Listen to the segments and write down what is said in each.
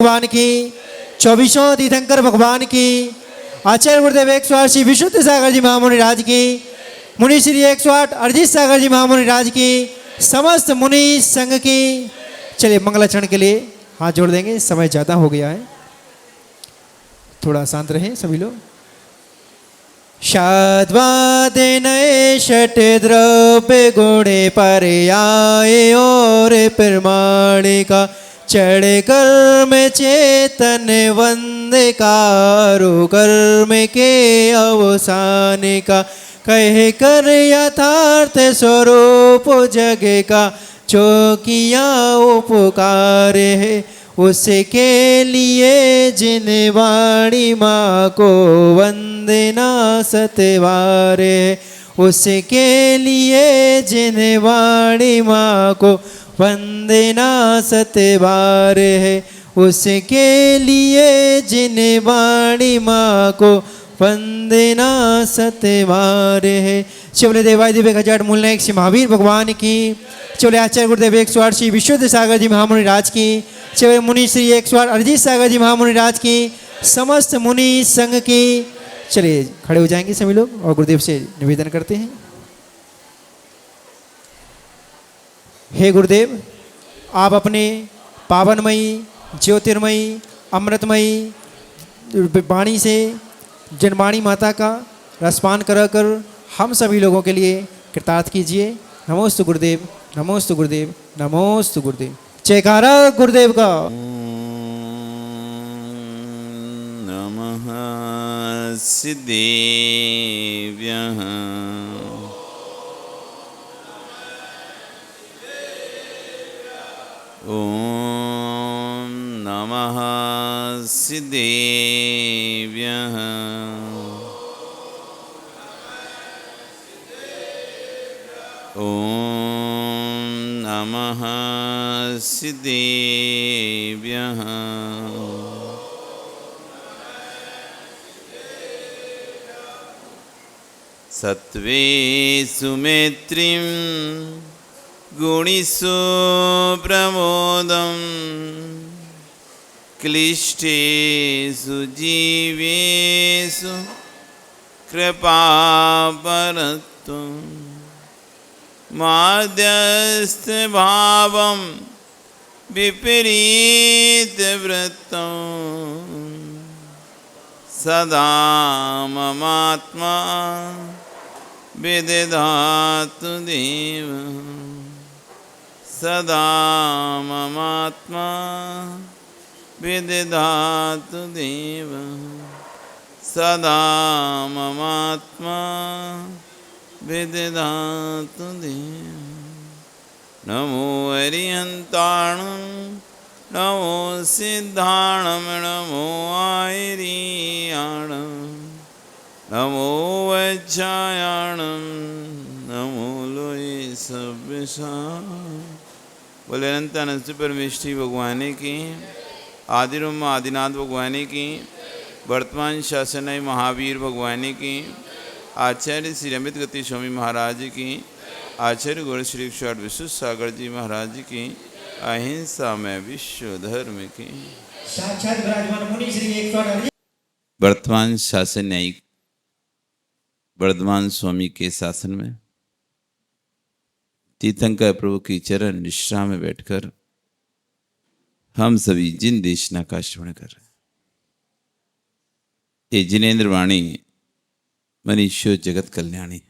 भगवान की, 24 तीर्थंकर भगवान की, आचार्य गुरुदेव 108 श्री विशुद्ध सागर जी महामुनि राज की, मुनि श्री 108 अरिजीत सागर जी महामुनि राज की, समस्त मुनि संघ की। चलिए मंगलाचरण के लिए हाथ जोड़ देंगे, समय ज़्यादा हो गया है, थोड़ा शांत रहें सभी लोग। शाद्वादिनये षट् द्रव्य गुणे पर्याये और प्रमाणिका चढ़ कर्म चेतन वंदे कारो कर्म के अवसान का कह कर यथार्थ स्वरूप जग का जो किया उपकार है उसके लिए जिन वाणी माँ को वंदना सतवार है उसके लिए जिन वाणी माँ को वंदना सतवार है उसके लिए जिन वाणी माँ को वंदना सतवार है। शिवले देवाय दिव्य गजाट मूलनायक श्री महावीर भगवान की, चले आचार्य गुरुदेव 108 श्री विशुद्ध सागर जी महामुनि राज की, चले मुनि श्री 108 अरिजीत सागर जी महामुनि राज की, समस्त मुनि संघ की। चलिए खड़े हो जाएंगे सभी लोग और गुरुदेव से निवेदन करते हैं। हे गुरुदेव, आप अपने पावनमयी ज्योतिर्मयी अमृतमयी वाणी से जनवाणी माता का रसपान कर हम सभी लोगों के लिए कृतार्थ कीजिए। नमोस्तु गुरुदेव, नमोस्तु गुरुदेव, नमोस्तु गुरुदेव। जयकारा गुरुदेव का। नमः सिद्धेभ्यः ॐ नमः सिद्धेभ्यः ॐ नमः सिद्धेभ्यः सत्वे सुमित्रिं गुणिषु प्रमोदं क्लिष्टेषु जीवेषु कृपापरत्वं माध्यस्थभावं विपरीतवृत्तं सदा ममात्मा विदधातु देव सदा ममात्मा विदधातु देव सदा ममात्मा विदधातु देव। नमो अरिहन्ताणं नमो सिद्धाणं नमो आयर्याणं नमो वज्रायणं नमो लोये सव्यसां। बोले अनंत परमेष्ठी भगवान की, आदिरूप आदिनाथ भगवान की, वर्तमान शासन महावीर भगवान की, आचार्य श्री अमित गति स्वामी महाराज की, आचार्य गुरु श्री 108 विशुद्ध सागर जी महाराज की, अहिंसा में विश्व धर्म की। साक्षात विराजमान मुनि श्री 108 वर्तमान शासन न्यायिक वर्धमान स्वामी के शासन में तीर्थंकर प्रभु की चरण निष्ठा में बैठकर हम सभी जिन देशना का श्रवण कर रहे हैं, ये जिनेन्द्र वाणी मनीषो जगत कल्याणी।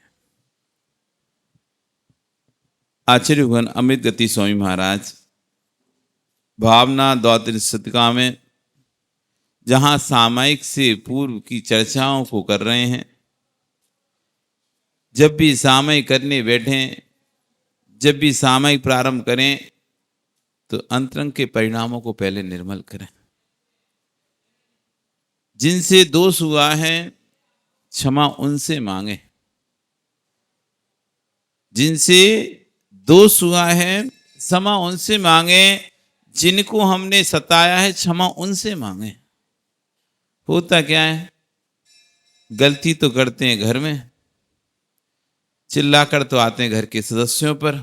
आचार्य भगवान अमृत गति स्वामी महाराज भावना द्वादश शतका में जहां सामायिक से पूर्व की चर्चाओं को कर रहे हैं, जब भी सामयिक करने बैठें, जब भी सामयिक प्रारंभ करें तो अंतरंग के परिणामों को पहले निर्मल करें। जिनसे दोष हुआ है क्षमा उनसे मांगे, जिनसे दोष हुआ है क्षमा उनसे मांगे, जिनको हमने सताया है क्षमा उनसे मांगे। होता क्या है, गलती तो करते हैं घर में, चिल्लाकर तो आते हैं घर के सदस्यों पर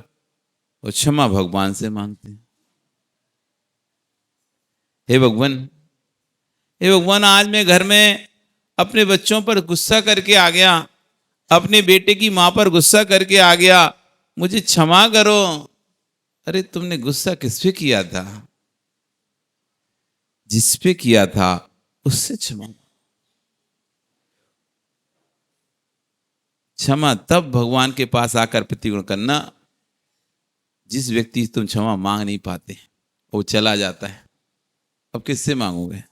और क्षमा भगवान से मांगते हैं। हे भगवान, हे भगवान, आज मैं घर में अपने बच्चों पर गुस्सा करके आ गया, अपने बेटे की मां पर गुस्सा करके आ गया, मुझे क्षमा करो। अरे तुमने गुस्सा किस पे किया था? जिस पे किया था उससे क्षमा। क्षमा तब भगवान के पास आकर प्रतिगुण करना जिस व्यक्ति से तुम क्षमा मांग नहीं पाते, वो चला जाता है, अब किससे मांगोगे?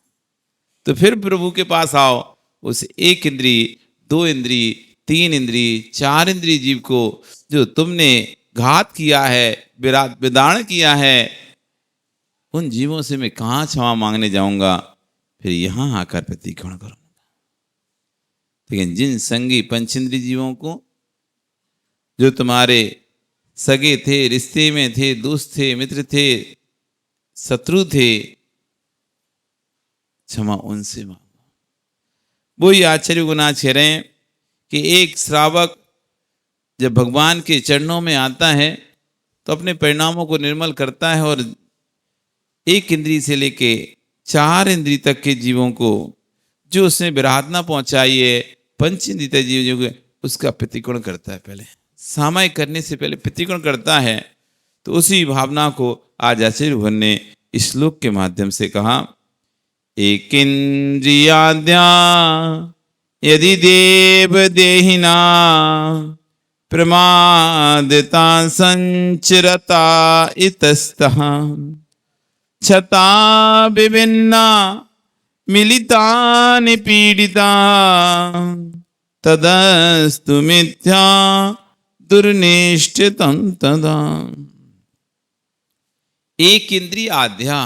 तो फिर प्रभु के पास आओ, उस एक इंद्री, दो इंद्री, तीन इंद्री, चार इंद्री जीव को जो तुमने घात किया है, विदारण किया है, उन जीवों से मैं कहाँ क्षमा मांगने जाऊंगा? फिर यहां आकर प्रतिक्रमण करूंगा। लेकिन जिन संगी पंचेंद्री जीवों को, जो तुम्हारे सगे थे, रिश्ते में थे, दोस्त थे, मित्र थे, शत्रु थे, क्षमा उनसे मांगो। वही आचार्य गुनाथ कह रहे हैं कि एक श्रावक जब भगवान के चरणों में आता है तो अपने परिणामों को निर्मल करता है और एक इंद्री से लेके चार इंद्री तक के जीवों को जो उसने विराधना पहुंचाई है, पंच इंद्री तक जीव जो उसका प्रतिकोण करता है। पहले सामायिक करने से पहले प्रतिकोण करता है। तो उसी भावना को आज आचार्य भगवान ने इस श्लोक के माध्यम से कहा, एक इंद्रियाद्या यदि देव देहिना प्रमादिता संचरता इतस्तः छता विभिन्ना मिलिता निपीडिता तदस्तु मिथ्या दुर्निष्ठितं तदा। एक इंद्रिय आद्या,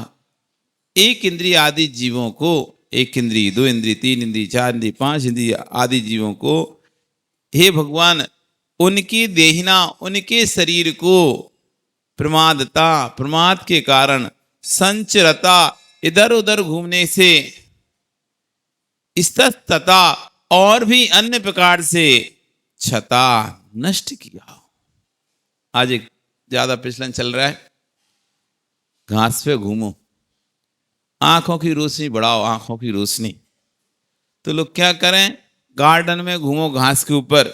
एक इंद्रिय आदि जीवों को, एक इंद्रिय, दो इंद्रिय, तीन इंद्रिय, चार इंद्रिय, पांच इंद्रिय आदि जीवों को, हे भगवान, उनकी देहिना, उनके शरीर को प्रमादता, प्रमाद के कारण, संचरता, इधर उधर घूमने से, इस्तस्तता, और भी अन्य प्रकार से छता, नष्ट किया। आज एक ज्यादा प्रचलन चल रहा है, घास पे घूमो, आंखों की रोशनी बढ़ाओ, आंखों की रोशनी। तो लोग क्या करें, गार्डन में घूमो घास के ऊपर,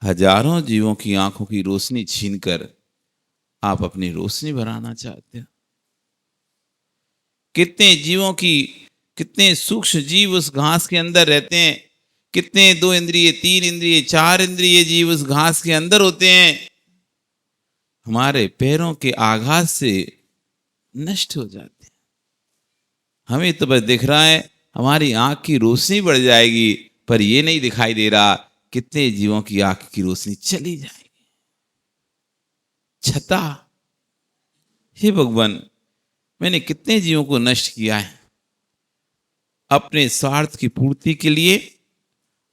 हजारों जीवों की आंखों की रोशनी छीनकर आप अपनी रोशनी बढ़ाना चाहते हो। कितने जीवों की, कितने सूक्ष्म जीव उस घास के अंदर रहते हैं, कितने दो इंद्रिय, तीन इंद्रिय, चार इंद्रिय जीव उस घास के अंदर होते हैं, हमारे पैरों के आघात से नष्ट हो जाते हैं। हमें तो बस दिख रहा है हमारी आंख की रोशनी बढ़ जाएगी, पर यह नहीं दिखाई दे रहा कितने जीवों की आंख की रोशनी चली जाएगी। छता, हे भगवान, मैंने कितने जीवों को नष्ट किया है अपने स्वार्थ की पूर्ति के लिए,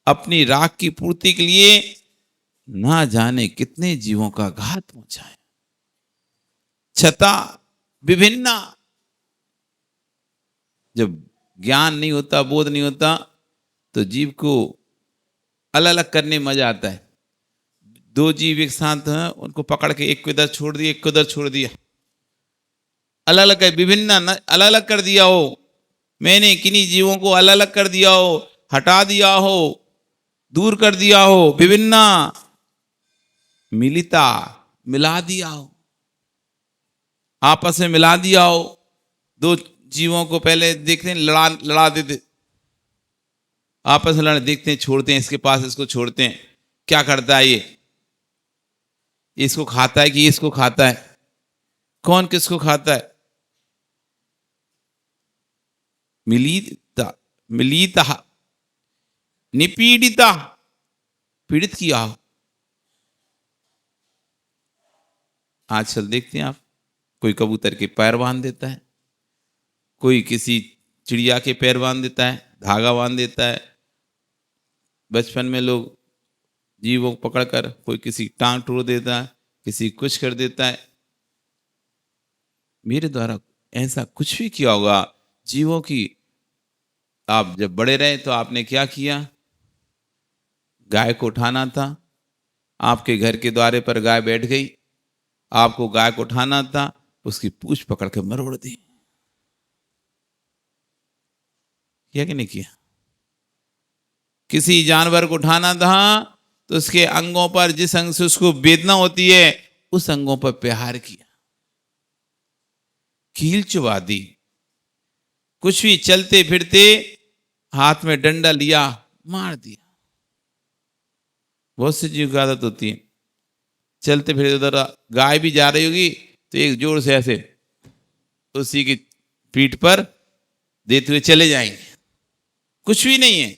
अपनी राख की पूर्ति के लिए, ना जाने कितने जीवों का घात पहुंचा है। छता विभिन्ना, जब ज्ञान नहीं होता, बोध नहीं होता, तो जीव को अलग अलग करने में मजा आता है। दो जीव एक साथ हैं, उनको पकड़ के एक को इधर छोड़ दिया, एक को उधर छोड़ दिया, अलग अलग कर, विभिन्न अलग अलग कर दिया हो। मैंने किन्हीं जीवों को अलग अलग कर दिया हो, हटा दिया हो, दूर कर दिया हो। विभिन्ना, मिलिता, मिला दिया हो, आपस में मिला दिया हो। दो जीवों को पहले देखते हैं, लड़ा देते, आपस में लड़, देखते हैं, छोड़ते हैं, इसके पास इसको छोड़ते हैं। क्या करता है ये? इसको खाता है कि इसको खाता है? कौन किसको खाता है? मिलिता, मिलिता, निपीडिता, पीड़ित किया हो। आजकल देखते हैं आप, कोई कबूतर के पैर बांध देता है, कोई किसी चिड़िया के पैर बांध देता है, धागा बांध देता है। बचपन में लोग जीवों को पकड़कर कोई किसी टांग तोड़ देता है, किसी कुछ कर देता है। मेरे द्वारा ऐसा कुछ भी किया होगा जीवों की। आप जब बड़े रहे तो आपने क्या किया? गाय को उठाना था, आपके घर के द्वारे पर गाय बैठ गई, आपको गाय को उठाना था, उसकी पूंछ पकड़ के मरोड़ दी। किया कि नहीं किया? किसी जानवर को उठाना था तो उसके अंगों पर, जिस अंग से उसको वेदना होती है, उस अंगों पर प्रहार किया, कील चुबा दी। कुछ भी चलते फिरते हाथ में डंडा लिया, मार दिया। बहुत सी चीजों की आदत होती है, चलते फिरते उधर गाय भी जा रही होगी तो एक जोर से ऐसे उसी की पीठ पर देते हुए चले जाएंगे। कुछ भी नहीं है,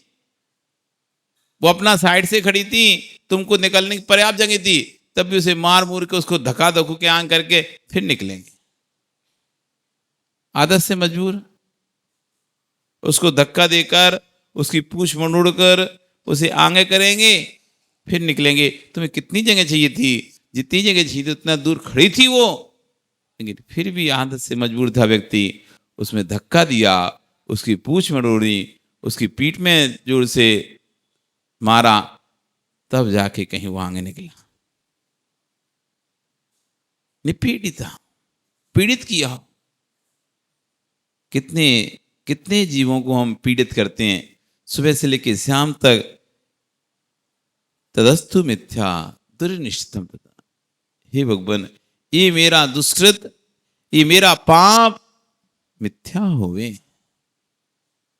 वो अपना साइड से खड़ी थी, तुमको निकलने की पर्याप्त जगह थी, तब भी उसे मार मूर के, उसको धक्का धक्कू के आंग करके फिर निकलेंगे। आदत से मजबूर, उसको धक्का देकर, उसकी पूंछ मरोड़ कर उसे आगे करेंगे, फिर निकलेंगे। तुम्हें कितनी जगह चाहिए थी? जितनी जगह चाहिए थी उतना दूर खड़ी थी वो, लेकिन फिर भी आदत से मजबूर था व्यक्ति, उसमें धक्का दिया, उसकी पूंछ मरोड़ी, उसकी पीठ में जोर से मारा, तब जाके कहीं वो आगे निकला। निपीड़ित था, पीड़ित किया। कितने कितने जीवों को हम पीड़ित करते हैं, सुबह से लेकर शाम तक। तदस्तु मिथ्या दुर्निश्चितम। हे भगवान, ये मेरा दुष्कृत, ये मेरा पाप मिथ्या होवे।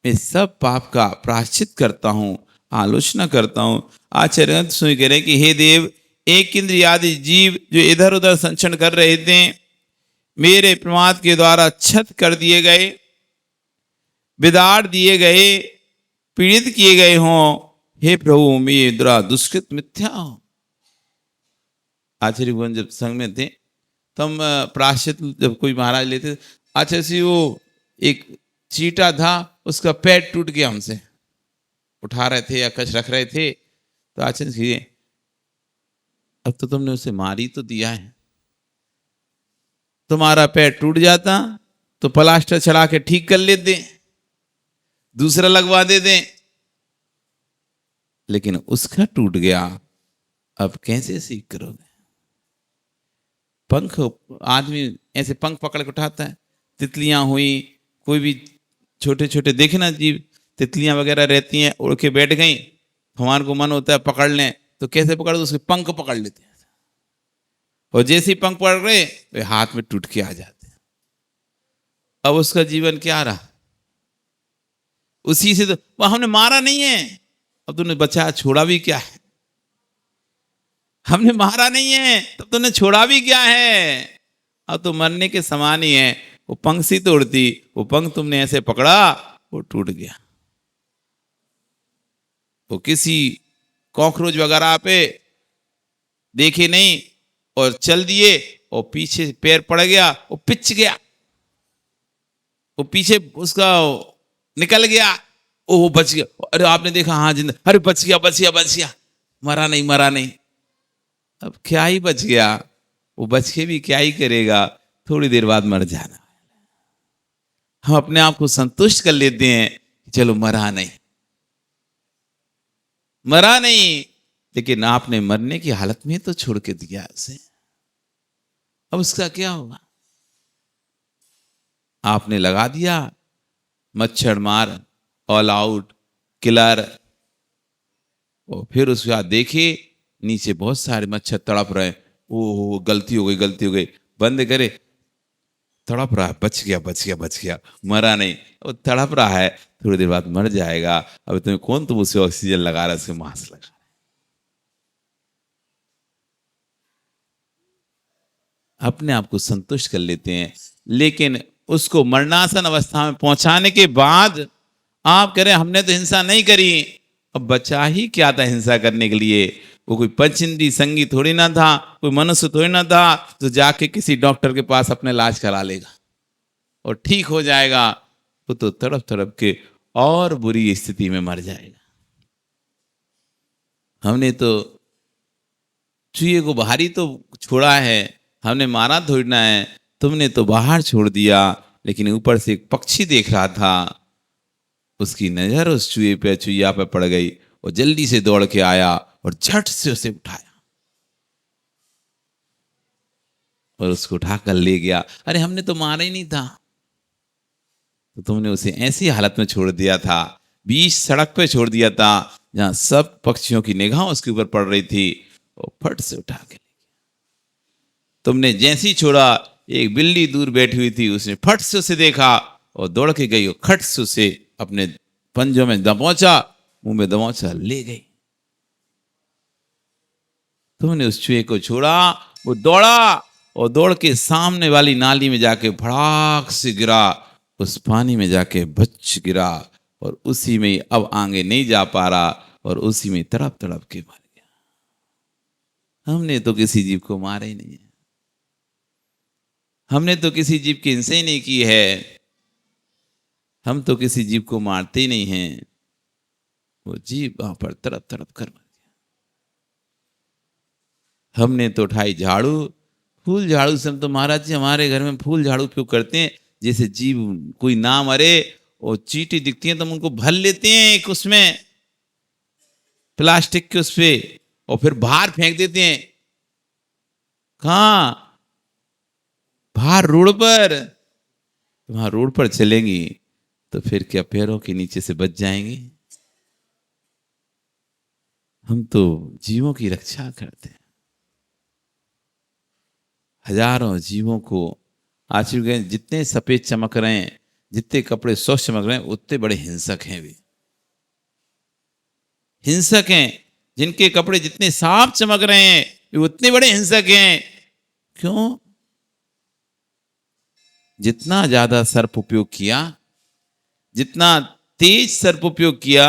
मैं सब पाप का प्रायश्चित करता हूं, आलोचना करता हूं। आचार्य सुन कह रहे कि हे देव, एक इंद्रिय आदि जीव जो इधर उधर संचरण कर रहे थे, मेरे प्रमाद के द्वारा छत कर दिए गए, बिदाड़ दिए गए, पीड़ित किए गए हों। हे प्रभु, मेरा दुष्कृत मिथ्या हो। आचार्य भगवान जब संग में थे, तब प्रायश्चित जब कोई महाराज लेते, आचार्य से वो एक चीटा था, उसका पैर टूट गया, हमसे उठा रहे थे या कच रख रहे थे, तो आचार्य से, अब तो तुमने उसे मारी तो दिया है, तुम्हारा पैर टूट जाता तो प्लास्टर चढ़ा के ठीक कर लेते, दूसरा लगवा देते, लेकिन उसका टूट गया, अब कैसे सीख करोगे? पंख, आदमी ऐसे पंख पकड़ के उठाता है। तितलियां हुई, कोई भी छोटे छोटे देखे ना जीव, तितलियां वगैरह रहती हैं, उड़ के बैठ गई, हमारे को मन होता है पकड़ लें, तो कैसे पकड़ दो? उसके पंख पकड़ लेते हैं, और जैसे ही पंख पकड़ रहे वे हाथ में टूट के आ जाते हैं। अब उसका जीवन क्या रहा? उसी से तो वह हमने मारा नहीं है, अब तुमने बचाया, छोड़ा भी क्या है? हमने मारा नहीं है, तब तुमने छोड़ा भी क्या है? अब तो मरने के समान ही है। वो पंख सी तोड़ती, वो पंख तुमने ऐसे पकड़ा, वो टूट गया। वो किसी कॉकरोच वगैरह पे देखे नहीं और चल दिए, और पीछे पैर पड़ गया, वो पिच गया, वो पीछे उसका निकल गया, वो बच गया। अरे आपने देखा, हाँ जिंदा, अरे बच गया, बच गया, बच गया, मरा नहीं, मरा नहीं। अब क्या ही बच गया? वो बच के भी क्या ही करेगा? थोड़ी देर बाद मर जाना। हम अपने आप को संतुष्ट कर लेते हैं, चलो मरा नहीं, मरा नहीं, लेकिन आपने मरने की हालत में तो छोड़ के दिया उसे। अब उसका क्या होगा? आपने लगा दिया मच्छर मार, ऑल आउट, किलर, और फिर उसके बाद देखे नीचे बहुत सारे मच्छर तड़प रहे। ओ गलती हो गई, गलती हो गई, बंद करे, तड़प रहा है, बच गया, बच गया, बच गया, मरा नहीं। वो तड़प रहा है, थोड़ी देर बाद मर जाएगा। अब तुम्हें कौन, तुम उसे ऑक्सीजन लगा रहा है, उसे मास्क लगा रहा है। अपने आप को संतुष्ट कर लेते हैं, लेकिन उसको मरणासन अवस्था में पहुंचाने के बाद आप कह रहे हैं हमने तो हिंसा नहीं करी। अब बचा ही क्या था हिंसा करने के लिए? वो कोई पंचेंद्रिय संगी थोड़ी ना था, कोई मनुष्य थोड़ी ना था जो जाके किसी डॉक्टर के पास अपने इलाज करा लेगा और ठीक हो जाएगा। वो तो तड़प तड़प के और बुरी स्थिति में मर जाएगा। हमने तो चूहे को बाहर ही तो छोड़ा है, हमने मारा थोड़ी ना है, तुमने तो बाहर छोड़ दिया। लेकिन ऊपर से एक पक्षी देख रहा था, उसकी नजर उस चूहे पे, चुईया पे पड़ गई, और जल्दी से दौड़ के आया और झट से उसे उठाया और उसको उठाकर ले गया। अरे हमने तो मारा ही नहीं था, तो तुमने उसे ऐसी हालत में छोड़ दिया था, बीच सड़क पे छोड़ दिया था, जहां सब पक्षियों की निगाह उसके ऊपर पड़ रही थी, और फट से उठा के ले गया। तुमने जैसी छोड़ा, एक बिल्ली दूर बैठी हुई थी, उसने फट से उसे देखा और दौड़ के गई और खट से उसे अपने पंजों में दबोचा, मुंह में दबोचा ले गई। तुमने उस चूहे को छोड़ा, वो दौड़ा और दौड़ के सामने वाली नाली में जाके भड़ाक से गिरा, उस पानी में जाके बच गिरा, और उसी में अब आगे नहीं जा पा रहा, और उसी में तड़प तड़प के मर गया। हमने तो किसी जीव को मारा ही नहीं है, हमने तो किसी जीव की हिंसा ही नहीं की है, हम तो किसी जीव को मारते ही नहीं हैं। वो जीव वहां पर तड़प तड़प कर मर गया। हमने तो उठाई झाड़ू, फूल झाड़ू से हम तो महाराज जी हमारे घर में फूल झाड़ू उपयोग करते हैं, जैसे जीव कोई ना मरे और चींटी दिखती है तो हम उनको भर लेते हैं एक उसमें प्लास्टिक के उस पे, और फिर बाहर फेंक देते हैं। कहां? बाहर रोड पर। वहां रोड पर चलेंगी तो फिर क्या पैरों के नीचे से बच जाएंगी? हम तो जीवों की रक्षा करते हैं, हजारों जीवों को आशीर्वाद गए। जितने सफेद चमक रहे हैं, जितने कपड़े स्वच्छ चमक रहे हैं, उतने बड़े हिंसक हैं वे। हिंसक हैं जिनके कपड़े जितने साफ चमक रहे हैं, वे उतने बड़े हिंसक हैं। क्यों? जितना ज्यादा सर्प उपयोग किया, जितना तेज सर्प उपयोग किया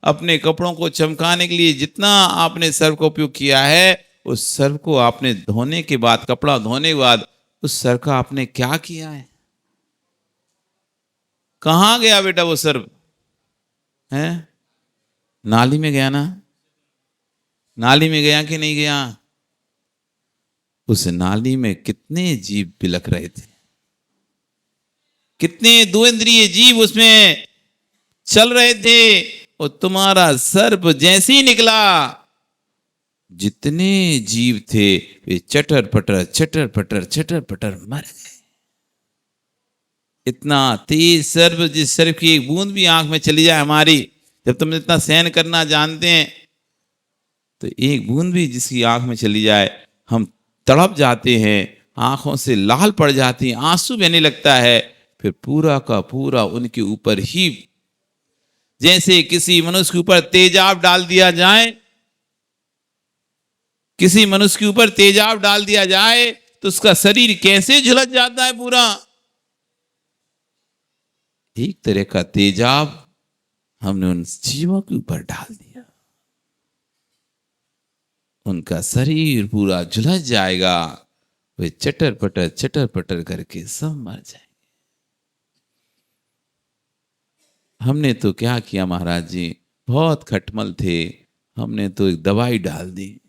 अपने कपड़ों को चमकाने के लिए, जितना आपने सर्प का उपयोग किया है, उस सर्प को आपने धोने के बाद, कपड़ा धोने के बाद, उस सर्प का आपने क्या किया है? कहां गया बेटा वो सर्प? है नाली में गया ना? नाली में गया कि नहीं गया? उस नाली में कितने जीव बिलक रहे थे, कितने दो इंद्रिय जीव उसमें चल रहे थे, और तुम्हारा सर्प जैसे ही निकला, जितने जीव थे वे चटर पटर चटर पटर चटर पटर मर गए। इतना तेज सर्प, जिस सर्प की एक बूंद भी आंख में चली जाए हमारी, जब तुम इतना सहन करना जानते हैं, तो एक बूंद भी जिसकी आंख में चली जाए हम तड़प जाते हैं, आंखों से लाल पड़ जाती हैं, आंसू बहने लगता है। फिर पूरा का पूरा उनके ऊपर ही, जैसे किसी मनुष्य के ऊपर तेजाब डाल दिया जाए, किसी मनुष्य के ऊपर तेजाब डाल दिया जाए तो उसका शरीर कैसे झुलस जाता है पूरा। एक तरह का तेजाब हमने उन जीवों के ऊपर डाल दिया, उनका शरीर पूरा झुलस जाएगा, वे चटर पटर करके सब मर जाएंगे। हमने तो क्या किया महाराज जी, बहुत खटमल थे, हमने तो एक दवाई डाल दी,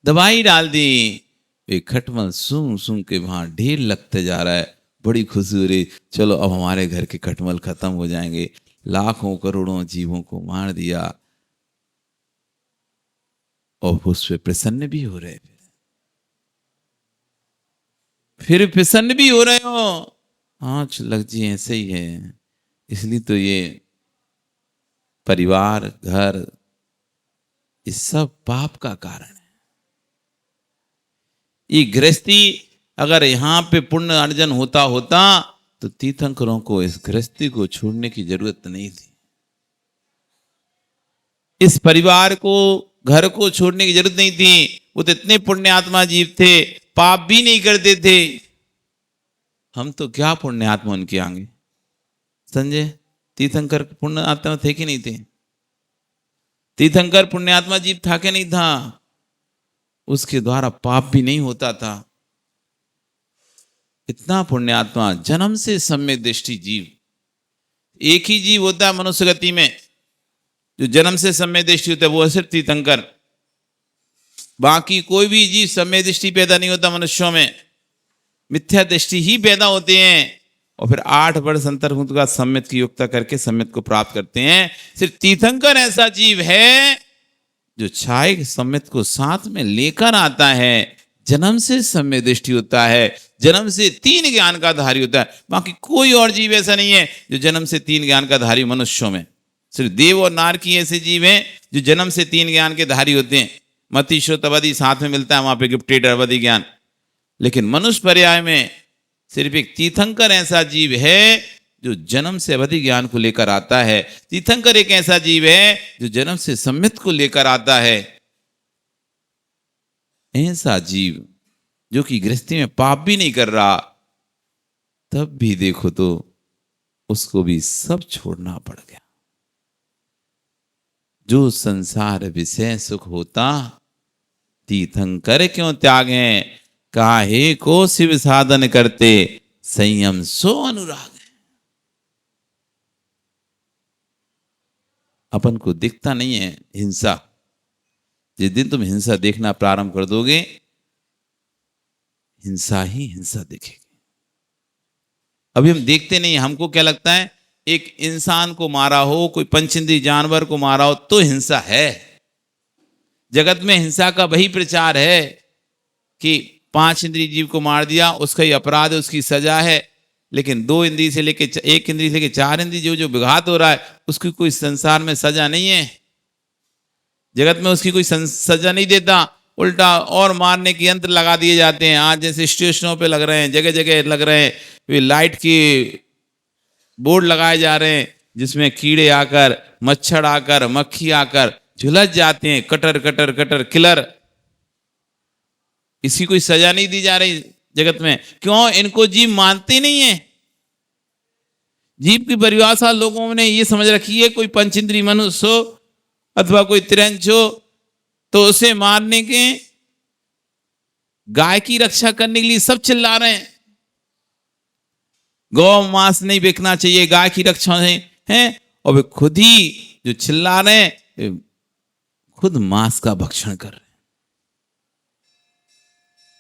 दवाई डाल दी। वे खटमल सूंघ सूंघ के वहां ढेर लगते जा रहा है, बड़ी खुशी हो रही, चलो अब हमारे घर के खटमल खत्म हो जाएंगे। लाखों करोड़ों जीवों को मार दिया, और उस पर प्रसन्न भी हो रहे, फिर प्रसन्न भी हो रहे हो। हाँ लग जी ऐसे ही है, इसलिए तो ये परिवार, घर, ये सब पाप का कारण है। ये गृहस्थी अगर यहां पे पुण्य अर्जन होता तो तीर्थंकरों को इस गृहस्थी को छोड़ने की जरूरत नहीं थी, इस परिवार को, घर को छोड़ने की जरूरत नहीं थी। वो तो इतने पुण्य आत्मा जीव थे, पाप भी नहीं करते थे। हम तो क्या पुण्य आत्मा उनके आगे। संजय, तीर्थंकर पुण्य आत्मा थे कि नहीं थे? तीर्थंकर पुण्यात्मा जीव था कि नहीं था? उसके द्वारा पाप भी नहीं होता था। इतना पुण्यात्मा, जन्म से सम्यक दृष्टि जीव। एक ही जीव होता है मनुष्य गति में जो जन्म से सम्यक दृष्टि होता है, वो है सिर्फ तीर्थंकर। बाकी कोई भी जीव सम्यक दृष्टि पैदा नहीं होता मनुष्यों में, मिथ्या दृष्टि ही पैदा होते हैं, और फिर 8 वर्ष अंतर्मुक्त का सम्यक की युक्ता करके सम्यक को प्राप्त करते हैं। सिर्फ तीर्थंकर ऐसा जीव है जो छाये सम्यक को साथ में लेकर आता है, जन्म से सम्यक दृष्टि होता है, जन्म से 3 ज्ञान का धारी होता है। बाकी कोई और जीव ऐसा नहीं है जो जन्म से 3 ज्ञान का धारी मनुष्यों में। सिर्फ देव और नार की ऐसे जीव हैं जो जन्म से 3 ज्ञान के धारी होते हैं। मति श्रुत अवधि साथ में मिलता है, वहां पे गिफ्टेड अवधि ज्ञान। लेकिन मनुष्य पर्याय में सिर्फ एक तीर्थंकर ऐसा जीव है जो जन्म से अवधि ज्ञान को लेकर आता है। तीर्थंकर एक ऐसा जीव है जो जन्म से सम्मित को लेकर आता है। ऐसा जीव जो कि गृहस्थी में पाप भी नहीं कर रहा, तब भी देखो तो उसको भी सब छोड़ना पड़ गया। जो संसार विषय सुख होता, तीर्थंकर क्यों त्यागे, काहे को शिव साधन करते, संयम सो अनुराग। अपन को दिखता नहीं है हिंसा। जिस दिन तुम हिंसा देखना प्रारंभ कर दोगे, हिंसा ही हिंसा दिखेगी। अभी हम देखते नहीं। हमको क्या लगता है, एक इंसान को मारा हो, कोई पंचेंद्रिय जानवर को मारा हो तो हिंसा है। जगत में हिंसा का वही प्रचार है कि 5 इंद्रिय जीव को मार दिया, उसका ही अपराध है, उसकी सजा है। लेकिन 2 इंद्रिय से लेके 1 इंद्रिय से लेके 4 इंद्रिय जो विघात हो रहा है, उसकी कोई संसार में सजा नहीं है। जगत में उसकी कोई सजा नहीं देता, उल्टा और मारने के यंत्र लगा दिए जाते हैं। आज जैसे स्टेशनों पे लग रहे हैं, जगह जगह लग रहे हैं, वे लाइट के बोर्ड लगाए जा रहे हैं जिसमें कीड़े आकर, मच्छर आकर, मक्खी आकर झुलस जाते हैं। Cutter cutter cutter killer. इसकी कोई सजा नहीं दी जा रही जगत में। क्यों? इनको जीव मानते नहीं है। जीव की परिभाषा लोगों ने ये समझ रखी है, कोई पंचेंद्रिय मनुष्य हो अथवा कोई तिरंच हो तो उसे मारने के, गाय की रक्षा करने के लिए सब चिल्ला रहे हैं। गौ मांस नहीं बिकना चाहिए, गाय की रक्षा है। और वे खुद ही जो चिल्ला रहे हैं, खुद मांस का भक्षण कर रहे हैं।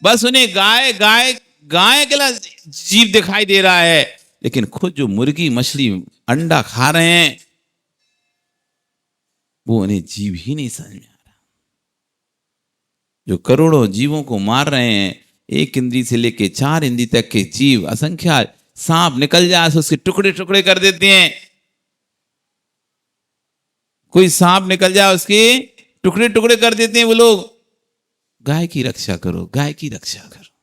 बस उन्हें गाय गाय गाय के जीव दिखाई दे रहा है, लेकिन खुद जो मुर्गी मछली अंडा खा रहे हैं वो उन्हें जीव ही नहीं समझ में आ रहा। जो करोड़ों जीवों को मार रहे हैं, 1 इंद्री से लेके 4 इंद्री तक के जीव असंख्या, सांप निकल जाए तो उसके टुकड़े टुकड़े कर देते हैं। कोई सांप निकल जाए उसके टुकड़े टुकड़े कर देते हैं वो लोग। गाय की रक्षा करो, गाय की रक्षा करो।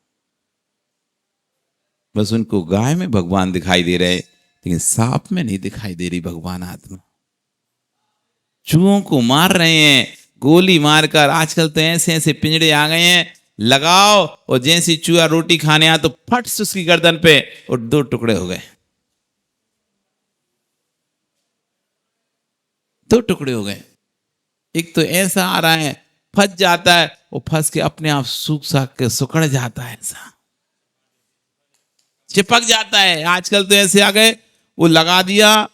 बस उनको गाय में भगवान दिखाई दे रहे, लेकिन सांप में नहीं दिखाई दे रही भगवान आत्मा। चूहों को मार रहे हैं गोली मारकर। आजकल तो ऐसे ऐसे पिंजड़े आ गए हैं, लगाओ और जैसे चूहा रोटी खाने आ तो फट से उसकी गर्दन पे और 2 टुकड़े हो गए, 2 टुकड़े हो गए। एक तो ऐसा आ रहा है, फंस जाता है, वो फंस के अपने आप सूख साख के सुकड़ जाता है, ऐसा चिपक जाता है। आजकल तो ऐसे आ गए, वो लगा दिया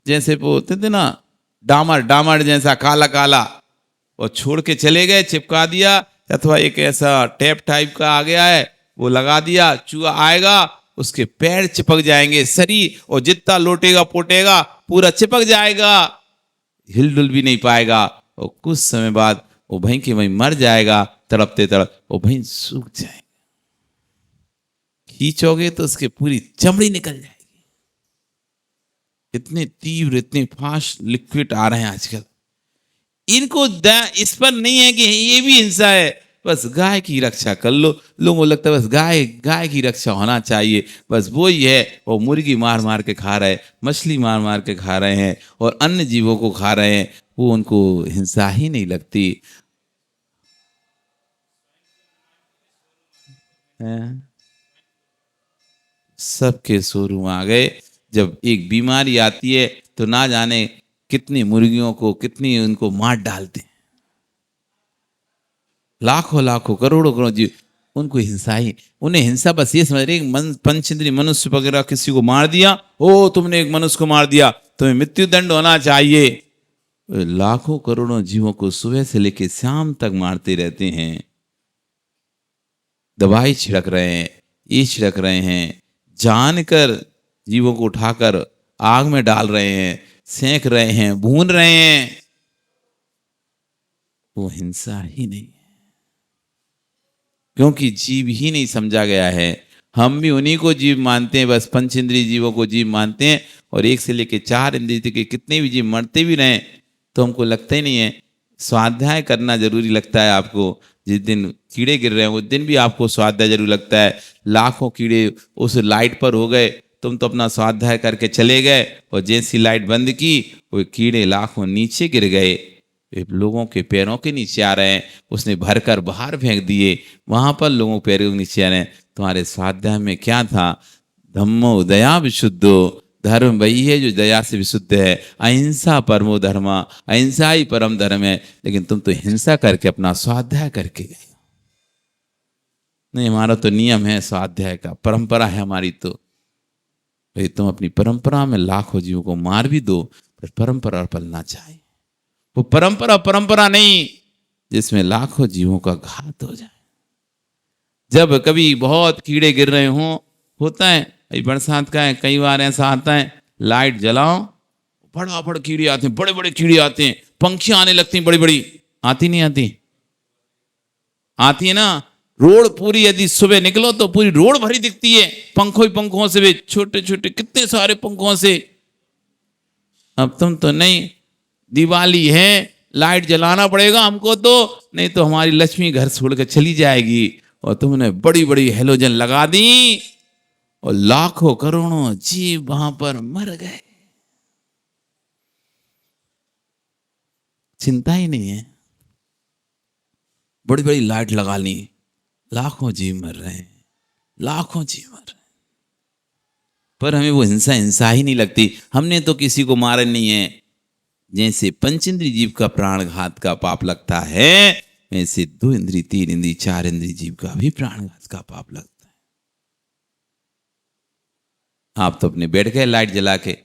जैसे वो होते थे ना, डामर डामर जैसा काला काला, और छोड़ के चले गए, चिपका दिया। अथवा एक ऐसा टेप टाइप का आ गया है, वो लगा दिया। चूहा आएगा, उसके पैर चिपक जाएंगे, शरीर, और जितना लोटेगा पोटेगा पूरा चिपक जाएगा, हिलडुल भी नहीं पाएगा। और कुछ समय बाद वो वहीं के वहीं मर जाएगा, तड़पते तड़प वो वहीं सूख जाएगा। खींचोगे तो उसके पूरी चमड़ी निकल जाएगी। इतने तीव्र, इतने फास्ट लिक्विड आ रहे हैं आजकल। इनको इस पर नहीं है कि ये भी हिंसा है। बस गाय की रक्षा कर लो। लोगों को लगता है बस गाय की रक्षा होना चाहिए, बस वो ही है। वो मुर्गी मार मार के खा रहे हैं, मछली मार मार के खा रहे हैं, और अन्य जीवों को खा रहे हैं, वो उनको हिंसा ही नहीं लगती है। सबके शोरूम आ गए। जब एक बीमारी आती है तो ना जाने कितनी मुर्गियों को, कितनी उनको मार डालते हैं। लाखों लाखों करोड़ों करोड़ जीव, उनको हिंसा ही, उन्हें हिंसा बस ये समझ रहे, पंचेंद्रिय मनुष्य वगैरह किसी को मार दिया, ओ तुमने एक मनुष्य को मार दिया, तुम्हें मृत्यु दंड होना चाहिए। लाखों करोड़ों जीवों को सुबह से लेकर शाम तक मारते रहते हैं। दवाई छिड़क रहे हैं, ये छिड़क रहे हैं, जानकर जीवों को उठाकर आग में डाल रहे हैं, सेंक रहे हैं, भून रहे हैं। वो हिंसा ही नहीं है, क्योंकि जीव ही नहीं समझा गया है। हम भी उन्हीं को जीव मानते हैं, बस पंच इंद्रिय जीवों को जीव मानते हैं। और 1 से लेकर 4 इंद्रिय तक के कितने भी जीव मरते भी रहें तो हमको लगता ही नहीं है। स्वाध्याय करना जरूरी लगता है आपको। जिस दिन कीड़े गिर रहे हैं उस दिन भी आपको स्वाध्याय जरूर लगता है। लाखों कीड़े उस लाइट पर हो गए, तुम तो अपना स्वाध्याय करके चले गए, और जैसी लाइट बंद की वो कीड़े लाखों नीचे गिर गए, लोगों के पैरों के नीचे आ रहे हैं। उसने भरकर बाहर फेंक दिए, वहां पर लोगों के पैरों के नीचे आ रहे हैं। तुम्हारे स्वाध्याय में क्या था? धम्मो दया विशुद्धो, धर्म वही है जो दया से विशुद्ध है। अहिंसा परमो धर्मा, अहिंसा ही परम धर्म है। लेकिन तुम तो हिंसा करके अपना स्वाध्याय करके गए। नहीं, हमारा तो नियम है स्वाध्याय का, परंपरा है हमारी। तो भाई तुम अपनी परंपरा में लाखों जीवों को मार भी दो, पर परंपरा पलना चाहिए। वो परंपरा नहीं जिसमें लाखों जीवों का घात हो जाए। जब कभी बहुत कीड़े गिर रहे हों, होता है अभी बरसात का है, कई बार ऐसा आता है, लाइट जलाओ, बड़ा कीड़े आते हैं, बड़े कीड़े आते हैं, पंखियां आने लगती हैं बड़ी बड़ी। आती नहीं आती? आती है ना। रोड पूरी, यदि सुबह निकलो तो पूरी रोड भरी दिखती है पंखों से भी, छोटे छोटे कितने सारे पंखों से। अब तुम तो नहीं, दिवाली है, लाइट जलाना पड़ेगा हमको, तो नहीं तो हमारी लक्ष्मी घर छोड़ कर चली जाएगी। और तुमने बड़ी बड़ी हेलोजन लगा दी और लाखों करोड़ों जीव वहां पर मर गए। चिंता ही नहीं है। बड़ी बड़ी लाइट लगा ली, लाखों जीव मर रहे हैं, लाखों जीव मर रहे हैं, पर हमें वो हिंसा ही नहीं लगती। हमने तो किसी को मारा नहीं है। जैसे पंचेंद्रिय जीव का प्राणघात का पाप लगता है, वैसे 2 इंद्रिय, 3 इंद्रिय, 4 इंद्रिय जीव का भी प्राणघात का पाप लगता है। आप तो अपने बैठ गए लाइट जला के,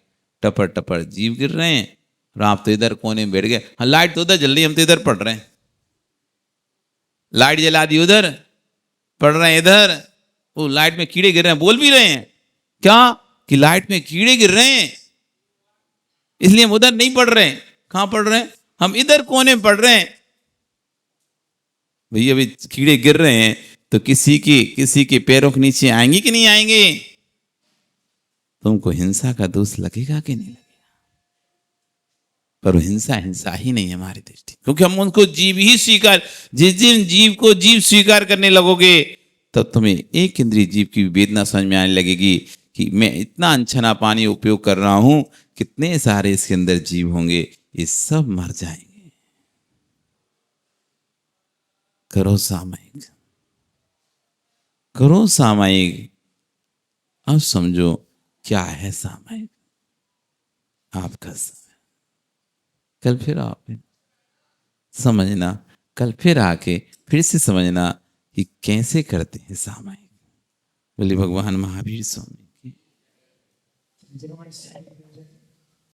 टपर जीव गिर रहे हैं, और आप तो इधर कोने में बैठ गए। हाँ, लाइट तो उधर जल रही है, हम तो इधर पढ़ रहे हैं। लाइट जला दी उधर, पढ़ रहे हैं इधर। वो लाइट में कीड़े गिर रहे हैं, बोल भी रहे हैं क्या कि लाइट में कीड़े गिर रहे हैं, इसलिए हम उधर नहीं पढ़ रहे हैं। कहां पढ़ रहे हैं? हम इधर कोने में पढ़ रहे हैं। भैया अभी कीड़े गिर रहे हैं तो किसी के पैरों के नीचे आएंगे कि नहीं आएंगे? तुमको हिंसा का दोष लगेगा कि नहीं लगेगा? पर हिंसा ही नहीं है हमारी दृष्टि, क्योंकि हम उनको जीव ही स्वीकार, जिस दिन जीव को जीव स्वीकार करने लगोगे तब तुम्हें एक इंद्रिय जीव की वेदना समझ में आने लगेगी कि मैं इतना अनछना पानी उपयोग कर रहा हूं, कितने सारे इसके अंदर जीव होंगे, ये सब मर जाएंगे। करो सामायिक। अब समझो क्या है सामायिक। आपका समय कल फिर आप समझना, कल फिर आके फिर से समझना कि कैसे करते हैं सामायिक। बोले भगवान महावीर स्वामी की।